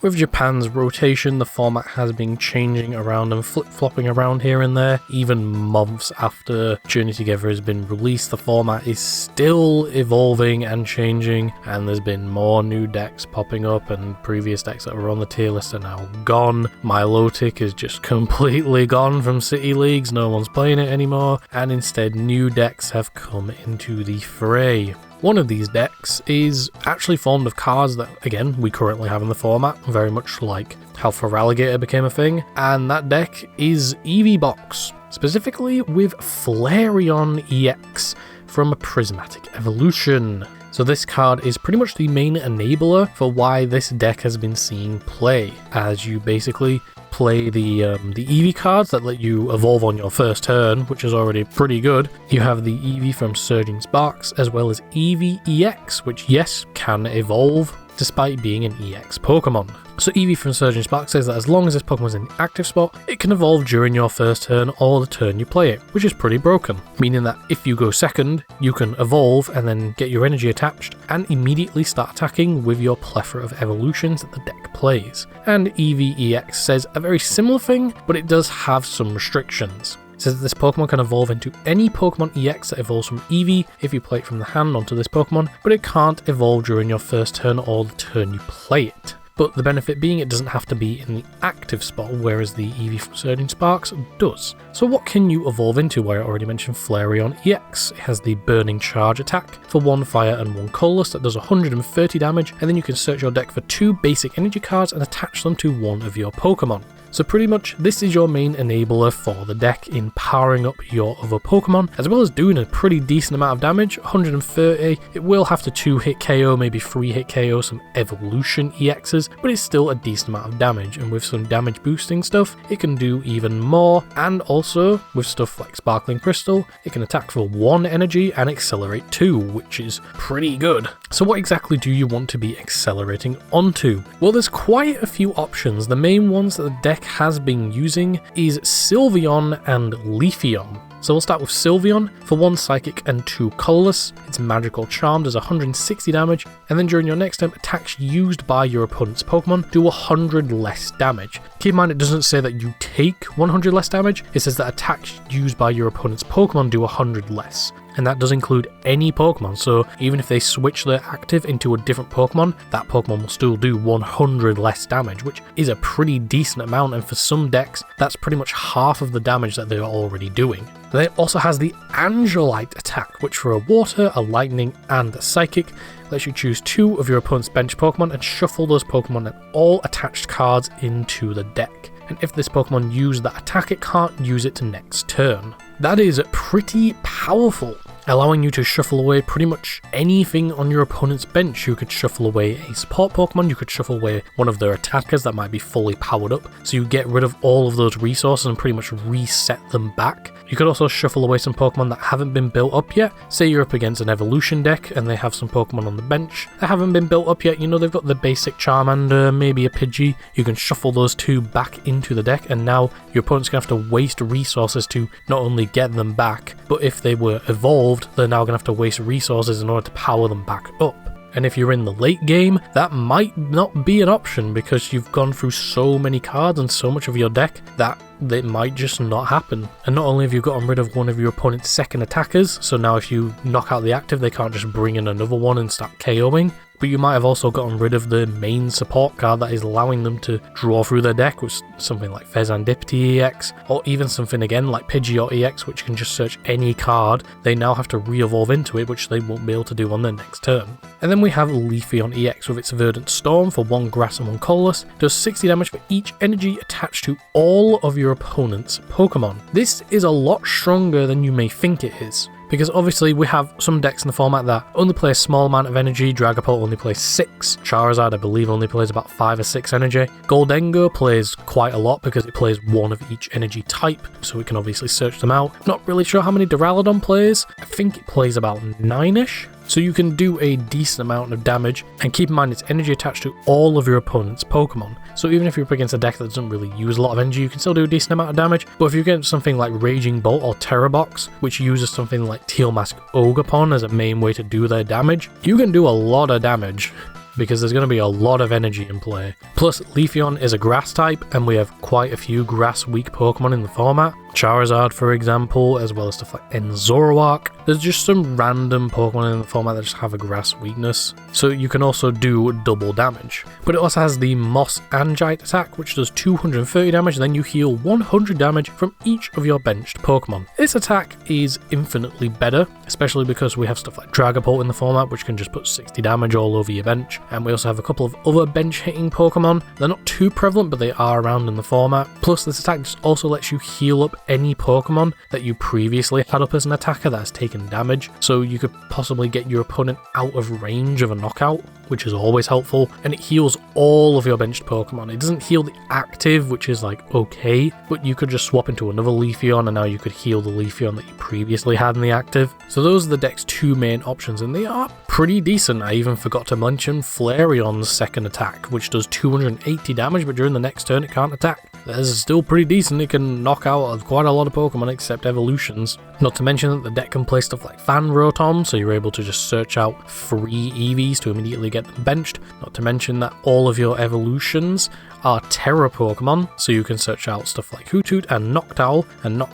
With Japan's rotation, the format has been changing around and flip-flopping around here and there. Even months after Journey Together has been released, the format is still evolving and changing, and there's been more new decks popping up, and previous decks that were on the tier list are now gone. Milotic is just completely gone from City Leagues, no one's playing it anymore, and instead new decks have come into the fray. One of these decks is actually formed of cards that, again, we currently have in the format, very much like how Feraligatr became a thing, and that deck is Eevee Box, specifically with Flareon EX from a Prismatic Evolution. So this card is pretty much the main enabler for why this deck has been seeing play, as you basically play the Eevee cards that let you evolve on your first turn, which is already pretty good. You have the Eevee from Surging Sparks, as well as Eevee EX, which yes, can evolve, despite being an EX Pokemon. So Eevee from Surging Sparks says that as long as this Pokemon is in the active spot, it can evolve during your first turn or the turn you play it, which is pretty broken, meaning that if you go second, you can evolve and then get your energy attached and immediately start attacking with your plethora of evolutions that the deck plays. And Eevee EX says a very similar thing, but it does have some restrictions. It says that this Pokemon can evolve into any Pokemon EX that evolves from Eevee if you play it from the hand onto this Pokemon, but it can't evolve during your first turn or the turn you play it. But the benefit being it doesn't have to be in the active spot, whereas the Eevee from Surging Sparks does. So what can you evolve into? Well, I already mentioned Flareon EX. It has the Burning Charge attack for 1 fire and 1 colorless that does 130 damage, and then you can search your deck for 2 basic energy cards and attach them to one of your Pokemon. So pretty much this is your main enabler for the deck in powering up your other Pokemon, as well as doing a pretty decent amount of damage, 130. It will have to 2-hit KO, maybe 3-hit KO some Eeveelution EXs, but it's still a decent amount of damage, and with some damage boosting stuff, it can do even more, and also with stuff like Sparkling Crystal, it can attack for 1 energy and accelerate 2, which is pretty good. So what exactly do you want to be accelerating onto? Well, there's quite a few options. The main ones that the deck has been using is Sylveon and Leafeon. So we'll start with Sylveon. For 1 Psychic and 2 Colorless, its Magical Charm does 160 damage, and then during your next turn, attacks used by your opponent's Pokemon do 100 less damage. Keep in mind it doesn't say that you take 100 less damage, it says that attacks used by your opponent's Pokemon do 100 less. And that does include any Pokemon, so even if they switch their active into a different Pokemon, that Pokemon will still do 100 less damage, which is a pretty decent amount, and for some decks, that's pretty much half of the damage that they're already doing. Then it also has the Angelite attack, which for a Water, a Lightning, and a Psychic, lets you choose 2 of your opponent's bench Pokemon and shuffle those Pokemon and all attached cards into the deck. And if this Pokemon used that attack, it can't use it to next turn. That is pretty powerful, allowing you to shuffle away pretty much anything on your opponent's bench. You could shuffle away a support Pokemon, you could shuffle away one of their attackers that might be fully powered up, so you get rid of all of those resources and pretty much reset them back. You could also shuffle away some Pokemon that haven't been built up yet. Say you're up against an Evolution deck and they have some Pokemon on the bench that haven't been built up yet. You know, they've got the basic Charmander, maybe a Pidgey. You can shuffle those 2 back into the deck, and now your opponent's going to have to waste resources to not only get them back, but if they were evolved, they're now going to have to waste resources in order to power them back up. And if you're in the late game, that might not be an option because you've gone through so many cards and so much of your deck that it might just not happen. And not only have you gotten rid of one of your opponent's second attackers, so now if you knock out the active, they can't just bring in another one and start KOing, but you might have also gotten rid of the main support card that is allowing them to draw through their deck with something like Fezandipity EX, or even something again like Pidgeot EX, which can just search any card. They now have to re-evolve into it, which they won't be able to do on their next turn. And then we have Leafeon EX with its Verdant Storm for 1 grass and 1 colorless, does 60 damage for each energy attached to all of your opponent's Pokemon. This is a lot stronger than you may think it is, because obviously we have some decks in the format that only play a small amount of energy. Dragapult only plays 6, Charizard I believe only plays about 5 or 6 energy, Goldengo plays quite a lot because it plays 1 of each energy type, so we can obviously search them out. Not really sure how many Duraludon plays, I think it plays about 9ish. So you can do a decent amount of damage, and keep in mind it's energy attached to all of your opponent's Pokemon. So even if you're up against a deck that doesn't really use a lot of energy, you can still do a decent amount of damage. But if you get something like Raging Bolt or Terra Box, which uses something like Teal Mask Ogerpon as a main way to do their damage, you can do a lot of damage. because there's going to be a lot of energy in play. Plus, Leafeon is a grass type, and we have quite a few grass-weak Pokemon in the format. Charizard, for example, as well as stuff like Zoroark. There's just some random Pokemon in the format that just have a grass weakness, so you can also do double damage. But it also has the Moss Angite attack, which does 230 damage, then you heal 100 damage from each of your benched Pokemon. This attack is infinitely better, especially because we have stuff like Dragapult in the format, which can just put 60 damage all over your bench, and we also have a couple of other bench hitting Pokemon. They're not too prevalent, but they are around in the format. Plus, this attack just also lets you heal up any Pokemon that you previously had up as an attacker that has taken damage, so you could possibly get your opponent out of range of a knockout, which is always helpful, and it heals all of your benched Pokemon. It doesn't heal the active, which is like okay, but you could just swap into another Leafeon and now you could heal the Leafeon that you previously had in the active. So those are the deck's two main options, and they are pretty decent. I even forgot to mention Flareon's second attack, which does 280 damage, but during the next turn it can't attack. That is still pretty decent. It can knock out quite a lot of Pokemon except evolutions. Not to mention that the deck can play stuff like Fan Rotom, so you're able to just search out free Eevees to immediately get them benched. Not to mention that all of your evolutions are Terra Pokemon, so you can search out stuff like Hoothoot and Noctowl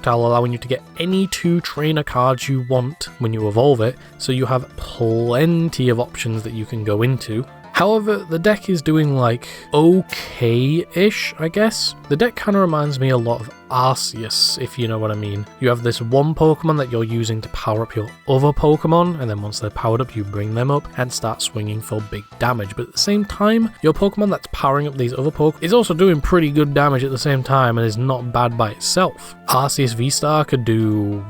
allowing you to get any 2 trainer cards you want when you evolve it, so you have plenty of options that you can go into. However, the deck is doing like okay-ish, I guess. The deck kind of reminds me a lot of Arceus, if you know what I mean. You have this one Pokemon that you're using to power up your other Pokemon, and then once they're powered up, you bring them up and start swinging for big damage. But at the same time, your Pokemon that's powering up these other Pokemon is also doing pretty good damage at the same time and is not bad by itself. Arceus V-Star could do,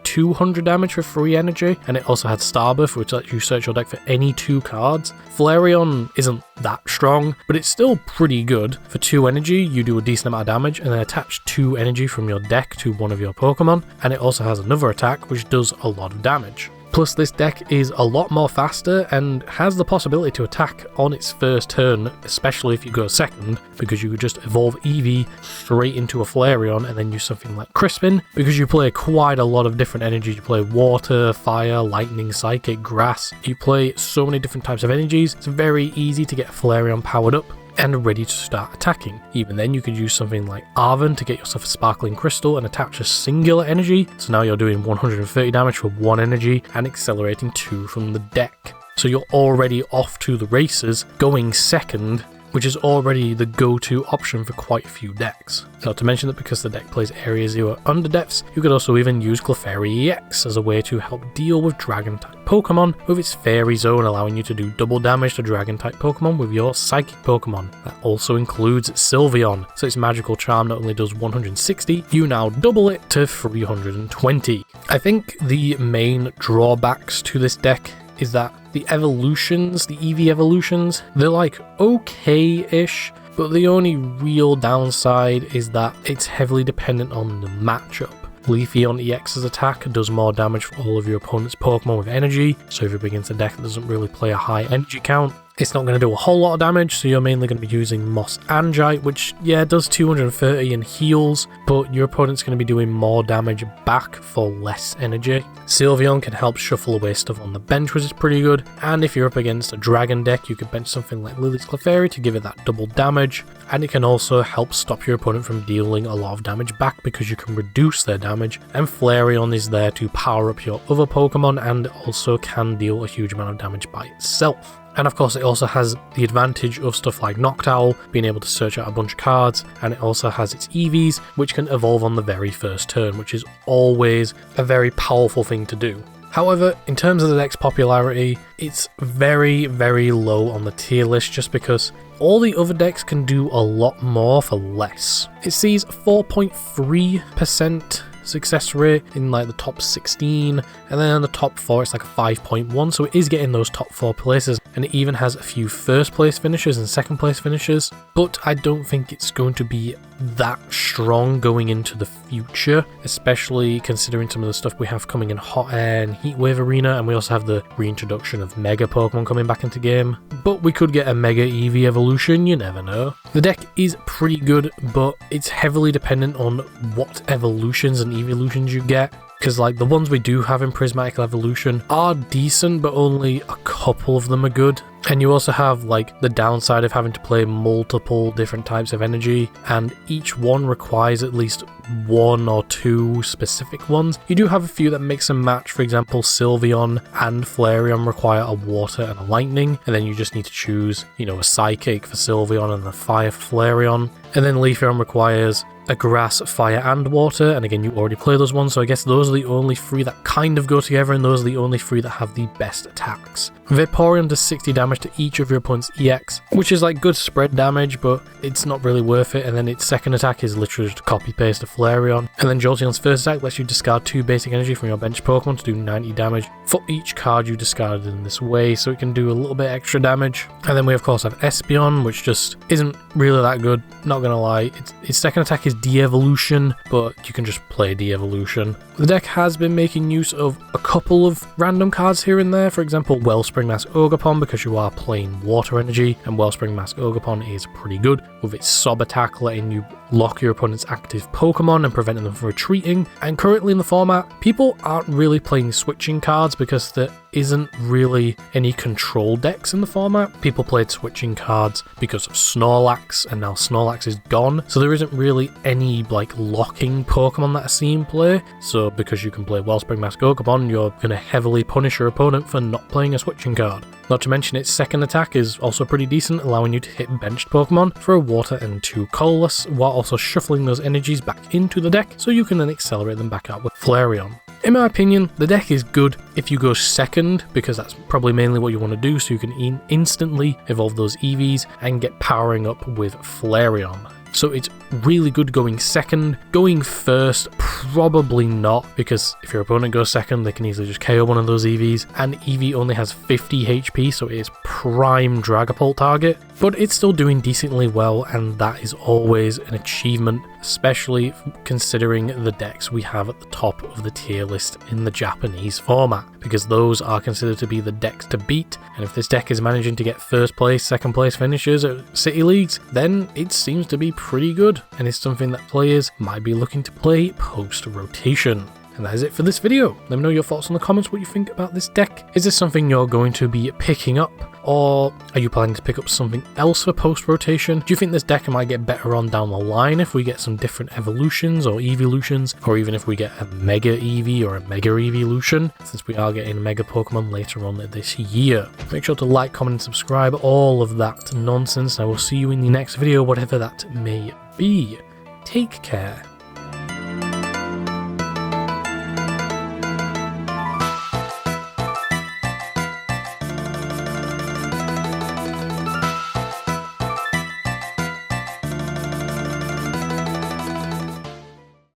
200 damage for free energy, and it also had Starbirth, which lets you search your deck for any 2 cards. Flareon isn't that strong, but it's still pretty good. For 2 energy, you do a decent amount of damage, and then attach 2 energy from your deck to one of your Pokemon, and it also has another attack which does a lot of damage. Plus, this deck is a lot more faster and has the possibility to attack on its first turn, especially if you go second, because you could just evolve Eevee straight into a Flareon and then use something like Crispin, because you play quite a lot of different energies. You play water, fire, lightning, psychic, grass. You play so many different types of energies. It's very easy to get a Flareon powered up and ready to start attacking. Even then, you could use something like Arven to get yourself a Sparkling Crystal and attach a singular energy, so now you're doing 130 damage for 1 energy and accelerating 2 from the deck. So you're already off to the races, going second, which is already the go-to option for quite a few decks. Not to mention that because the deck plays Area 0 Underdepths, you could also even use Flareon EX as a way to help deal with Dragon-type Pokemon with its Fairy Zone, allowing you to do double damage to Dragon-type Pokemon with your Psychic Pokemon. That also includes Sylveon, so its Magical Charm not only does 160, you now double it to 320. I think the main drawbacks to this deck is that the evolutions, the Eevee evolutions, they're like okay-ish, but the only real downside is that it's heavily dependent on the matchup. Flareon EX's attack does more damage for all of your opponent's Pokemon with energy, so if you're against a deck that doesn't really play a high energy count, it's not going to do a whole lot of damage, so you're mainly going to be using Moss Angite, which, yeah, does 230 and heals, but your opponent's going to be doing more damage back for less energy. Sylveon can help shuffle away stuff on the bench, which is pretty good, and if you're up against a dragon deck, you could bench something like Lily's Clefairy to give it that double damage, and it can also help stop your opponent from dealing a lot of damage back because you can reduce their damage, and Flareon is there to power up your other Pokemon and also can deal a huge amount of damage by itself. And of course it also has the advantage of stuff like Noctowl, being able to search out a bunch of cards, and it also has its Eevees, which can evolve on the very first turn, which is always a very powerful thing to do. However, in terms of the deck's popularity, it's very, very low on the tier list just because all the other decks can do a lot more for less. It sees 4.3% success rate in like the top 16, and then in the top 4 it's like a 5.1, so it is getting those top 4 places, and it even has a few first place finishes and second place finishes, but I don't think it's going to be that strong going into the future, especially considering some of the stuff we have coming in Hot Air and Heatwave Arena, and we also have the reintroduction of Mega Pokemon coming back into game, but we could get a Mega Eevee evolution, you never know. The deck is pretty good, but it's heavily dependent on what evolutions and Eeveelutions you get. because like the ones we do have in Prismatic Evolution are decent, but only a couple of them are good. And you also have like the downside of having to play multiple different types of energy, and each one requires at least one or two specific ones. You do have a few that mix and match. For example, Sylveon and Flareon require a water and a lightning, and then you just need to choose, you know, a psychic for Sylveon and a fire for Flareon. And then Leafeon requires a grass, fire and water, and again you already play those ones, so I guess those are the only three that kind of go together, and those are the only three that have the best attacks. Vaporeon does 60 damage to each of your opponent's EX, which is like good spread damage, but it's not really worth it. And then its second attack is literally just copy paste of Flareon. And then Jolteon's first attack lets you discard 2 basic energy from your bench Pokemon to do 90 damage for each card you discarded in this way, so it can do a little bit extra damage. And then we of course have Espeon, which just isn't really that good, not gonna lie. Its second attack is De-Evolution, but you can just play De-Evolution. The deck has been making use of a couple of random cards here and there, for example Wellspring Mask Ogerpon, because you are playing water energy, and Wellspring Mask Ogerpon is pretty good with its Sob attack letting you lock your opponent's active Pokemon and preventing them from retreating. And currently in the format, people aren't really playing switching cards because there isn't really any control decks in the format. People played switching cards because of Snorlax, and now Snorlax is gone, so there isn't really any like locking Pokemon that I've seen play. So because you can play Wellspring Mask Ogerpon, you're going to heavily punish your opponent for not playing a switching card. Not to mention its second attack is also pretty decent, allowing you to hit benched Pokemon for a water and 2 colorless, while also shuffling those energies back into the deck so you can then accelerate them back out with Flareon. In my opinion, the deck is good if you go second, because that's probably mainly what you want to do, so you can instantly evolve those Eevees and get powering up with Flareon. So it's really good going second. Going first, probably not, because if your opponent goes second, they can easily just KO one of those Eevees, and Eevee only has 50 HP, so it is prime Dragapult target, but it's still doing decently well, and that is always an achievement, especially considering the decks we have at the top of the tier list in the Japanese format, because those are considered to be the decks to beat. And if this deck is managing to get first place, second place finishes at City Leagues, then it seems to be pretty good, and it's something that players might be looking to play post-rotation. And that is it for this video. Let me know your thoughts in the comments, what you think about this deck. Is this something you're going to be picking up, or are you planning to pick up something else for post-rotation? Do you think this deck might get better on down the line if we get some different evolutions or Eeveelutions, or even if we get a Mega Eevee or a Mega Eeveelution, since we are getting Mega Pokemon later on this year? Make sure to like, comment and subscribe, all of that nonsense. I will see you in the next video, whatever that may be. Take care.